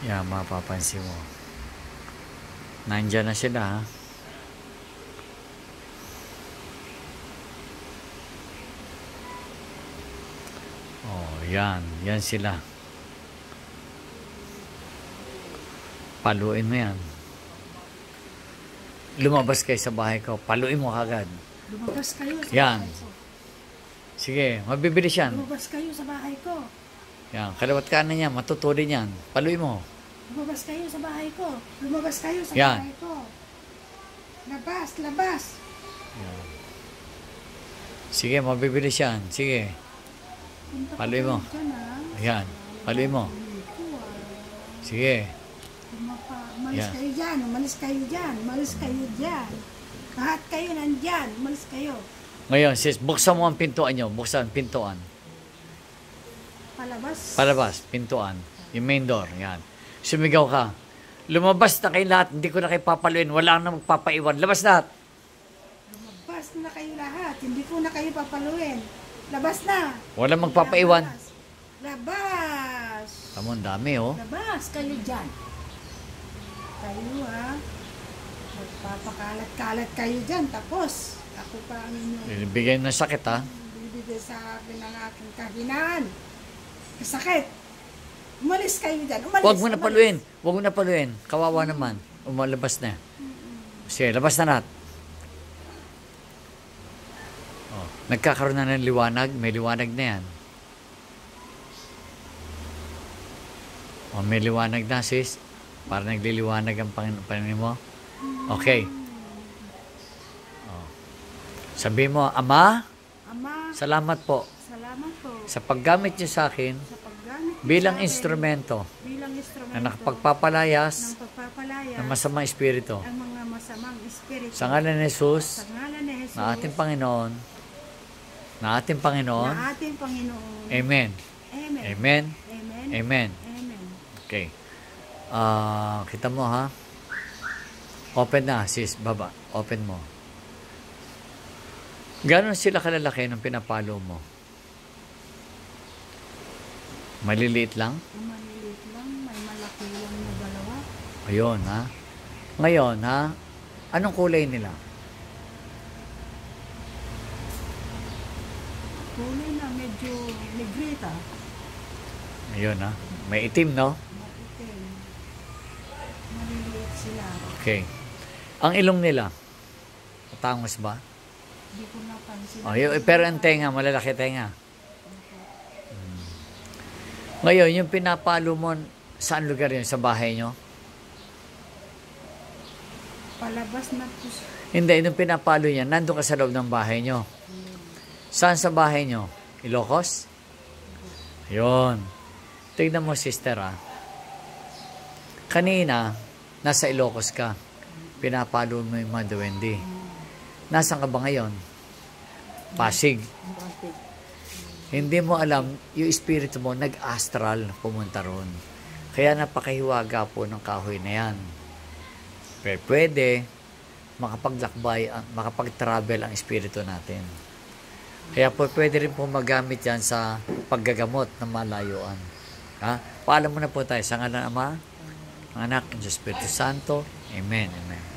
Yan, mapapansin mo. Nandyan na sila, ha? Oh, yan. Yan sila. Paluin mo yan. Lumabas kayo sa bahay ko. Paluin mo agad. Lumabas kayo sa Yan. bahay ko. Sige, mabibilis yan. Lumabas kayo sa bahay ko. Yan, kaliwat kanan yan. Matutulin yan. Paluin mo. Lumabas kayo sa bahay ko. Lumabas kayo sa Yan. bahay ko. Labas, labas. Yan. Sige, mabibilis yan. Sige. Punta Paluin mo. kayo dyan, ah. Ayan. Paluin mo. Dito, ah. Sige. Umalis Yan. kayo dyan. Umalis kayo dyan. Umalis kayo dyan. Lahat kayo nandyan. Umalis kayo. Ngayon, sis, buksan mo ang pintuan nyo. Buksan, pintuan. Palabas. Palabas, pintuan. Yung main door. Yan. Sumigaw ka. Lumabas na kayo lahat. Hindi ko na kayo papaluin. Wala na magpapaiwan. Labas lahat. Lumabas na kayo lahat. Hindi ko na kayo papaluin. Labas na. Wala magpapaiwan. Labas. Labas. Tamo, ang dami, oh. Labas kayo dyan. Kayo, ha. Magpapakalat-kalat kayo dyan. Tapos, ako pa ang inyong Bigay ng sakit, ha. bibigay sa akin ng aking kahinaan. Kasakit. Umalis kayo dyan. Umalis. Huwag mo na umalis. paluin. Huwag mo na paluin. Kawawa naman. Umalabas na. Sige, labas na lahat. Oh, nagkakaroon na ng liwanag. May liwanag na yan. Oh, may liwanag na, sis. Para nagliliwanag ang Panginoon mo. Okay. Oh. Sabi mo, Ama, Ama, salamat po salamat po sa paggamit niyo sa akin sa paggamit niyo bilang sa akin instrumento bilang instrumento na nakapagpapalayas ng pagpapalaya ng masamang espiritu. ang mga masamang espiritu. Sa ngalan ni Jesus, Sa ngalan ni Jesus, na ating Panginoon, na ating Panginoon, na ating Panginoon. Amen. Amen. Amen. Amen. Amen. Amen. Okay. Kita mo, ha? Open na, sis. Baba. Open mo. Ganon sila kalalaki nung pinapalo mo? Maliliit lang? Maliliit lang, may malaki lang na dalawa. Ayun, ha? Ngayon, ha? Anong kulay nila? Kulay na medyo negrita. Ayun, ha? May itim, no? Maitim. Maliliit sila. Okay. Ang ilong nila, matangos ba? Hindi ko napansin. Pero ang tenga, malalaki tenga. Ngayon, yung pinapalo mo, saan lugar yun? Sa bahay nyo? Palabas na po. Hindi, yung pinapalo yan, nandun ka sa loob ng bahay nyo. Saan sa bahay nyo? Ilocos? Yun. Tignan mo, sister, ha? Kanina, nasa Ilocos ka. Pinapalo mo yung mga duwende. Nasaan ka ba ngayon? Pasig. Hindi mo alam, yung espiritu mo, nag-astral pumunta ron. Kaya napakahiwaga po ng kahoy na yan. Pero pwede makapaglakbay, makapag-travel ang espiritu natin. Kaya po pwede rin po magamit yan sa paggagamot ng malayuan. Ha? Paalam mo na po tayo sa ngalan ng Ama, ng Anak, ng Espiritu Santo. Amen. Amen.